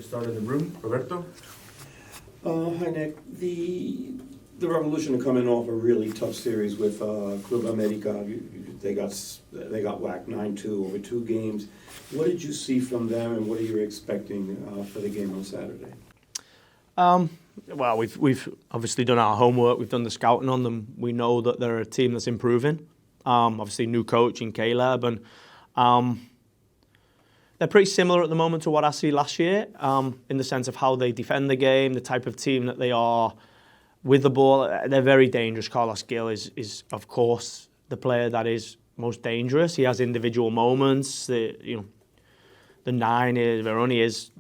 start in the room. Roberto? Hi, Nick. The Revolution are coming off a really tough series with Club America. They got whacked 9-2 over 2 games. What did you see from them, and what are you expecting for the game on Saturday? Well, we've obviously done our homework. We've done the scouting on them. We know that they're a team that's improving. Obviously, new coach in Caleb, and they're pretty similar at the moment to what I see last year, in the sense of how they defend the game, the type of team that they are with the ball. They're very dangerous. Carlos Gil is of course the player that is most dangerous. He has individual moments. The 9 is Veroni is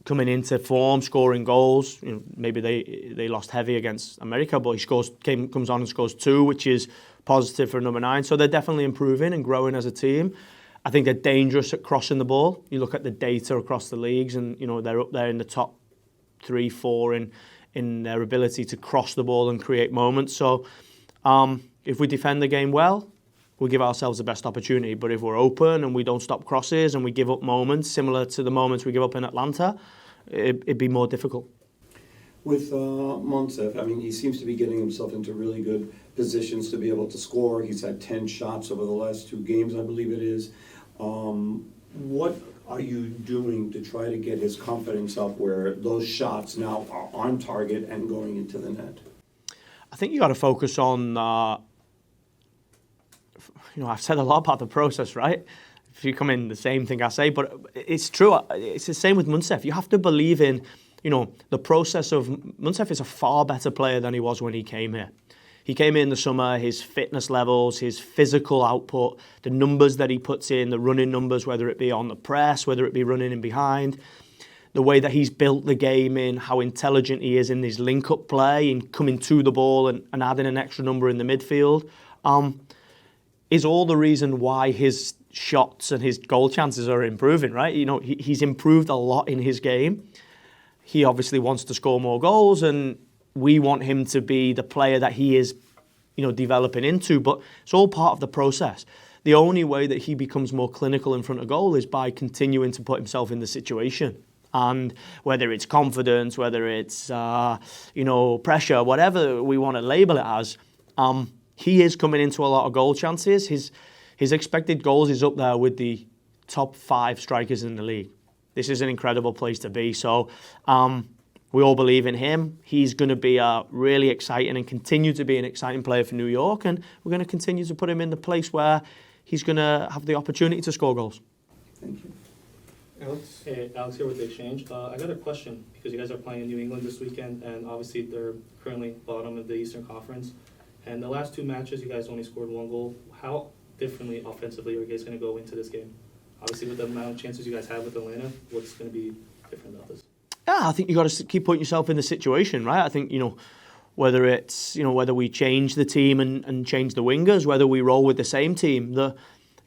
coming into form, scoring goals. Maybe they lost heavy against America, but he comes on and scores 2, which is positive for number 9. So they're definitely improving and growing as a team. I think they're dangerous at crossing the ball. You look at the data across the leagues, and they're up there in the top 3, 4 in their ability to cross the ball and create moments. So if we defend the game well, we give ourselves the best opportunity. But if we're open and we don't stop crosses and we give up moments similar to the moments we give up in Atlanta, it'd be more difficult. With Mounsef, I mean, he seems to be getting himself into really good positions to be able to score. He's had 10 shots over the last 2 games, I believe it is. What are you doing to try to get his confidence up where those shots now are on target and going into the net? I think you got to focus on, I've said a lot about the process, right? If you come in, the same thing I say, but it's true. It's the same with Mounsef. You have to believe in, the process of Mounsef is a far better player than he was when he came here. He came in the summer, his fitness levels, his physical output, the numbers that he puts in, the running numbers, whether it be on the press, whether it be running in behind, the way that he's built the game in, how intelligent he is in his link-up play and coming to the ball and adding an extra number in the midfield, is all the reason why his shots and his goal chances are improving, right? He's improved a lot in his game. He obviously wants to score more goals, and we want him to be the player that he is, developing into. But it's all part of the process. The only way that he becomes more clinical in front of goal is by continuing to put himself in the situation. And whether it's confidence, whether it's, pressure, whatever we want to label it as, he is coming into a lot of goal chances. His expected goals is up there with the top 5 strikers in the league. This is an incredible place to be. So we all believe in him. He's going to be really exciting and continue to be an exciting player for New York. And we're going to continue to put him in the place where he's going to have the opportunity to score goals. Thank you. Alex? Hey, Alex here with The Exchange. I got a question because you guys are playing in New England this weekend, and obviously they're currently bottom of the Eastern Conference. And the last 2 matches, you guys only scored 1 goal. How differently offensively are you guys going to go into this game? Obviously, with the amount of chances you guys have with Atlanta, what's going to be different about this? Yeah, I think you got to keep putting yourself in the situation, right? I think, whether it's, whether we change the team and change the wingers, whether we roll with the same team, the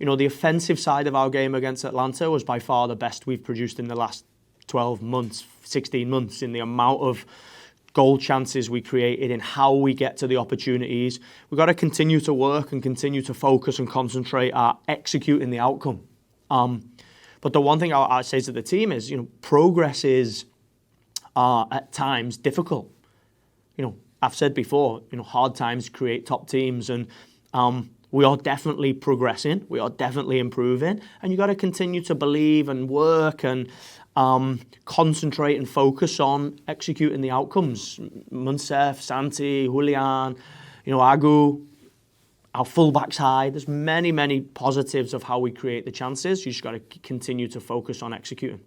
offensive side of our game against Atlanta was by far the best we've produced in the last 12 months, 16 months, in the amount of goal chances we created and how we get to the opportunities. We've got to continue to work and continue to focus and concentrate at executing the outcome. But the one thing I say to the team is, progress is at times difficult. I've said before, hard times create top teams, and we are definitely progressing. We are definitely improving, and you got to continue to believe and work and concentrate and focus on executing the outcomes. Mounsef, Santi, Julian, Agu, our fullback's high. There's many, many positives of how we create the chances. You just got to continue to focus on executing.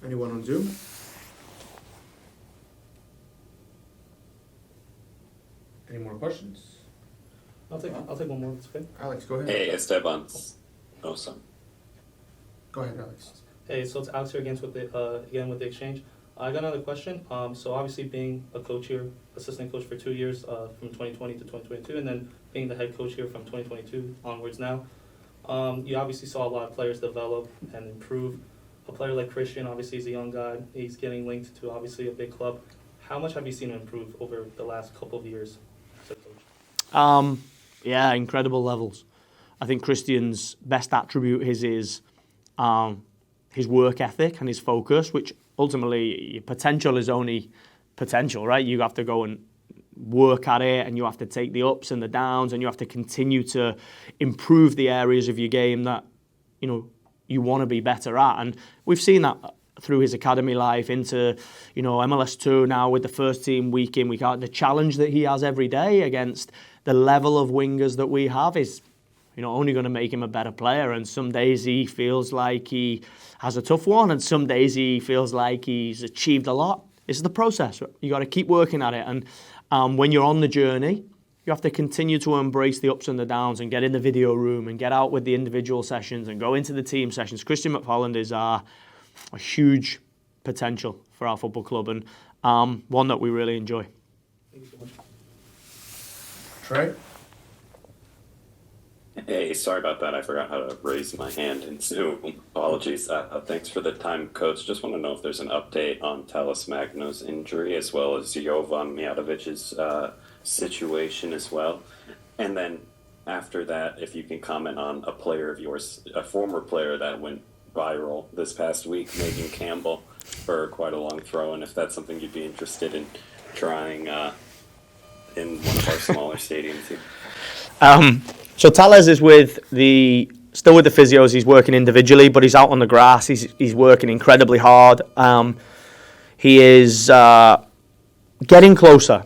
Anyone on Zoom? Any more questions? I'll take one more. It's okay. Alex, go ahead. Hey, Esteban. Awesome. Go ahead, Alex. Hey, so it's Alex here again with the Exchange. I got another question. So obviously being a coach here, assistant coach for 2 years, from 2020 to 2022, and then being the head coach here from 2022 onwards now, you obviously saw a lot of players develop and improve. A player like Christian, obviously, is a young guy. He's getting linked to, obviously, a big club. How much have you seen him improve over the last couple of years as a coach? Yeah, incredible levels. I think Christian's best attribute is his work ethic and his focus, which ultimately your potential is only potential, right? You have to go and work at it, and you have to take the ups and the downs, and you have to continue to improve the areas of your game that you want to be better at. And we've seen that through his academy life into MLS2 now with the first team week in, week out. The challenge that he has every day against the level of wingers that we have is only going to make him a better player. And some days he feels like he has a tough one, and some days he feels like he's achieved a lot. It's the process. You got to keep working at it. And when you're on the journey, you have to continue to embrace the ups and the downs and get in the video room and get out with the individual sessions and go into the team sessions. Christian McFarland is a huge potential for our football club, and one that we really enjoy. Thank you so much. Trey? Hey, sorry about that. I forgot how to raise my hand in Zoom. Apologies. Thanks for the time, Coach. Just want to know if there's an update on Talles Magno's injury, as well as Jovan Mijatović's situation as well. And then after that, if you can comment on a player of yours, a former player that went viral this past week, Megan Campbell, for quite a long throw, and if that's something you'd be interested in trying in one of our smaller stadiums here. So Talles is still with the physios. He's working individually, but he's out on the grass. He's working incredibly hard. He is getting closer.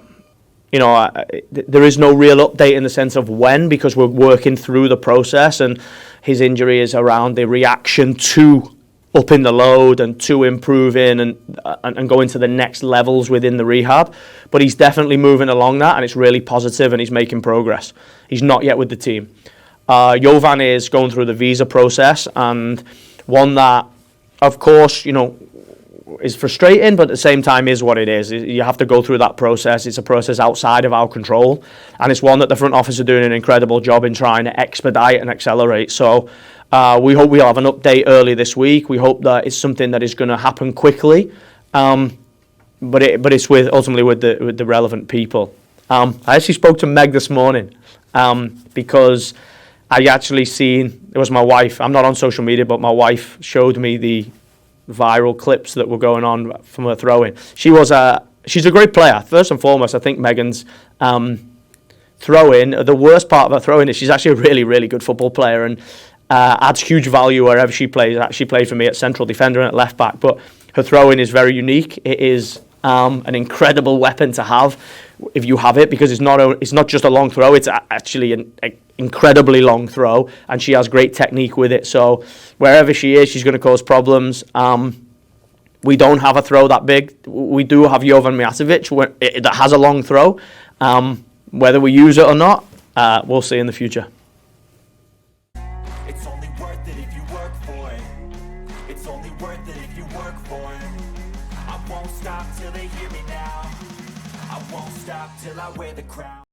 There is no real update in the sense of when, because we're working through the process, and his injury is around the reaction to upping the load and to improving and going to the next levels within the rehab. But he's definitely moving along that, and it's really positive, and he's making progress. He's not yet with the team. Jovan is going through the visa process, and one that, of course, is frustrating, but at the same time is what it is. You have to go through that process. It's a process outside of our control, and it's one that the front office are doing an incredible job in trying to expedite and accelerate. So we hope we'll have an update early this week. We hope that it's something that is going to happen quickly, but it's ultimately with the relevant people. I actually spoke to Meg this morning because I actually seen, it was my wife, I'm not on social media, but my wife showed me the viral clips that were going on from her throw-in. She's a great player. First and foremost, I think Megan's throw-in, the worst part of her throw-in is she's actually a really, really good football player, and adds huge value wherever she plays. She played for me at central defender and at left back, but her throw-in is very unique. It is an incredible weapon to have if you have it, because it's not just a long throw, it's actually an incredibly long throw, and she has great technique with it. So wherever she is, she's going to cause problems. We don't have a throw that big. We do have Jovan Mijatović that has a long throw. Whether we use it or not, we'll see in the future. It's only worth it if you work for it. It's only worth it if you work for it. I won't stop till they hear me now. I won't stop till I wear the crown.